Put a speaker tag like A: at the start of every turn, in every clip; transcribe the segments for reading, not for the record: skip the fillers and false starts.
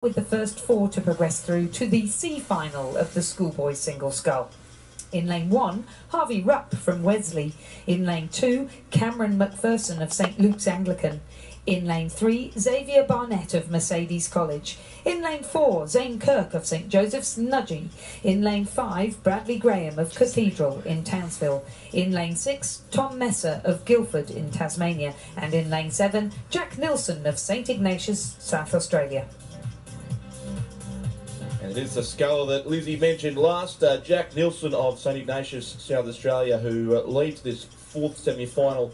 A: with the first four to progress through to the C final of the schoolboys single scull. In lane 1, Harvey Rupp from Wesley. In lane 2, Cameron McPherson of St Luke's Anglican. In lane 3, Xavier Barnett of Mercedes College. In lane 4, Zane Kirk of St Joseph's Nudgee. In lane 5, Bradley Graham of Cathedral in Townsville. In lane 6, Tom Messer of Guildford in Tasmania. And in lane 7, Jack Nilsson of St Ignatius, South Australia.
B: And it is the sculler that Lizzie mentioned last, Jack Nilsson of St Ignatius, South Australia, who leads this fourth semi-final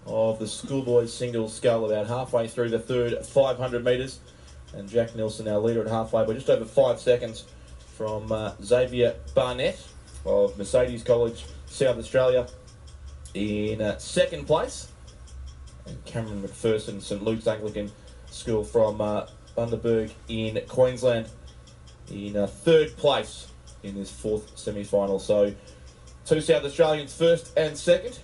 B: of the schoolboys single scull about halfway through the third 500 metres. And Jack Nilsson, our leader at halfway, by just over 5 seconds from Xavier Barnett of Mercedes College, South Australia, in second place. And Cameron McPherson, St Luke's Anglican School from Bundaberg in Queensland, in third place in this fourth semi-final. So, two South Australians first and second.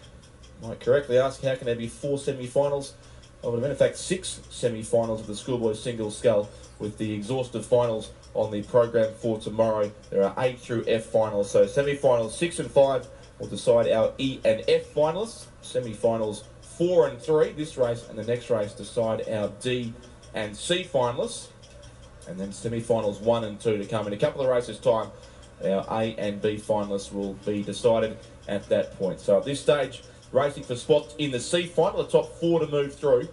B: Might correctly ask, how can there be 4 semi-finals? Well, in fact, 6 semi-finals of the schoolboys single scull, with the exhaustive finals on the program for tomorrow. There are 8 through F finals. So semi-finals 6 and 5 will decide our E and F finalists. Semi-finals 4 and 3, this race and the next race, decide our D and C finalists. And then semi-finals 1 and 2 to come. In a couple of races' time, our A and B finalists will be decided at that point. So at this stage, racing for spots in the C final, the top 4 to move through.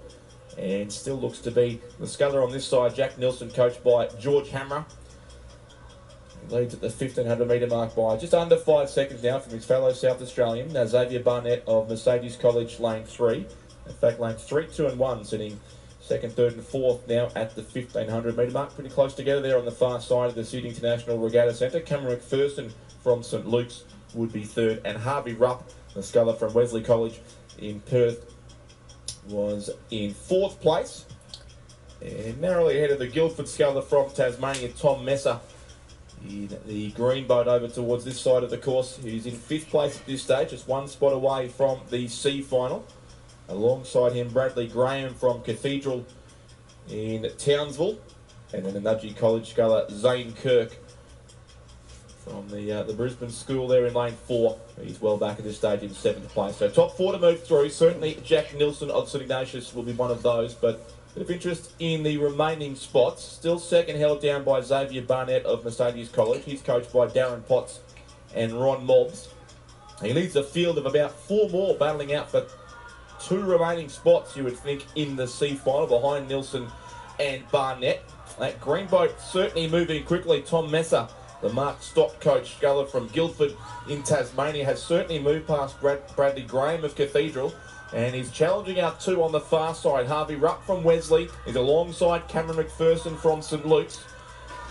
B: And still looks to be the sculler on this side, Jack Nilsson, coached by George Hammer. He leads at the 1500 metre mark by just under 5 seconds now from his fellow South Australian, Xavier Barnett of Mercedes College, lane 3. In fact, lane 3, 2 and 1, sitting second, third and fourth now at the 1500 metre mark. Pretty close together there on the far side of the Sydney International Regatta Centre. Cameron McPherson from St Luke's would be third, and Harvey Rupp, the sculler from Wesley College in Perth, was in fourth place. And narrowly ahead of the Guildford sculler from Tasmania, Tom Messer, in the green boat over towards this side of the course. He's in 5th place at this stage, just 1 spot away from the C final. Alongside him, Bradley Graham from Cathedral in Townsville. And then the Nudgee College sculler, Zane Kirk from the Brisbane school there in lane 4. He's well back at this stage in 7th place. So top 4 to move through. Certainly Jack Nilsson of St Ignatius will be one of those, but a bit of interest in the remaining spots. Still second, held down by Xavier Barnett of Mercedes College. He's coached by Darren Potts and Ron Mobbs. He leads a field of about 4 more battling out for 2 remaining spots, you would think, in the C final behind Nilsson and Barnett. That green boat certainly moving quickly. Tom Messer, the Mark Stock coach sculler from Guildford in Tasmania, has certainly moved past Bradley Graham of Cathedral, and he's challenging out 2 on the far side. Harvey Rupp from Wesley is alongside Cameron McPherson from St Luke's.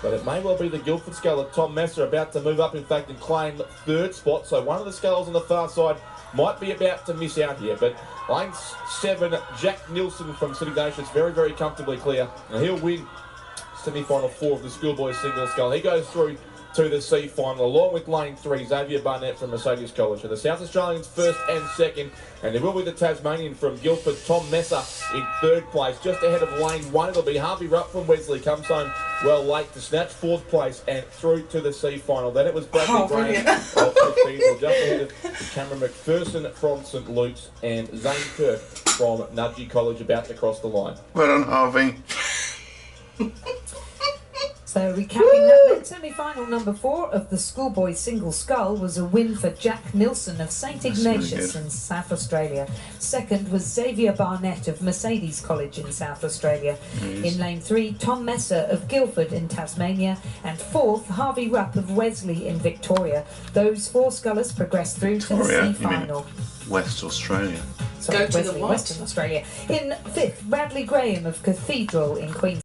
B: But it may well be the Guildford sculler, Tom Messer, about to move up, in fact, and claim 3rd spot. So one of the scullers on the far side might be about to miss out here. But lane 7, Jack Nilsson from St Ignatius, very, very comfortably clear. And he'll win semi-final 4 of the schoolboys single scull. He goes through to the C final, along with lane 3, Xavier Barnett from Mercedes College. So the South Australians first and second, and there will be the Tasmanian from Guildford, Tom Messer, in 3rd place. Just ahead of lane 1, it'll be Harvey Rupp from Wesley, comes home well late to snatch 4th place and through to the C final. Then it was Bradley Graham of Cathedral, just ahead of Cameron McPherson from St Luke's and Zane Kirk from Nudgee College, about to cross the line.
C: Well done, Harvey.
A: So recapping that, then semi-final number 4 of the schoolboys single scull was a win for Jack Nilsson of St Ignatius in South Australia. Second was Xavier Barnett of Mercedes College in South Australia. In lane 3, Tom Messer of Guildford in Tasmania. And 4th, Harvey Rupp of Wesley in Victoria. Those 4 scullers progressed through to the C final.
C: West Australia.
A: Sorry, Western Australia. In 5th, Bradley Graham of Cathedral in Queensland.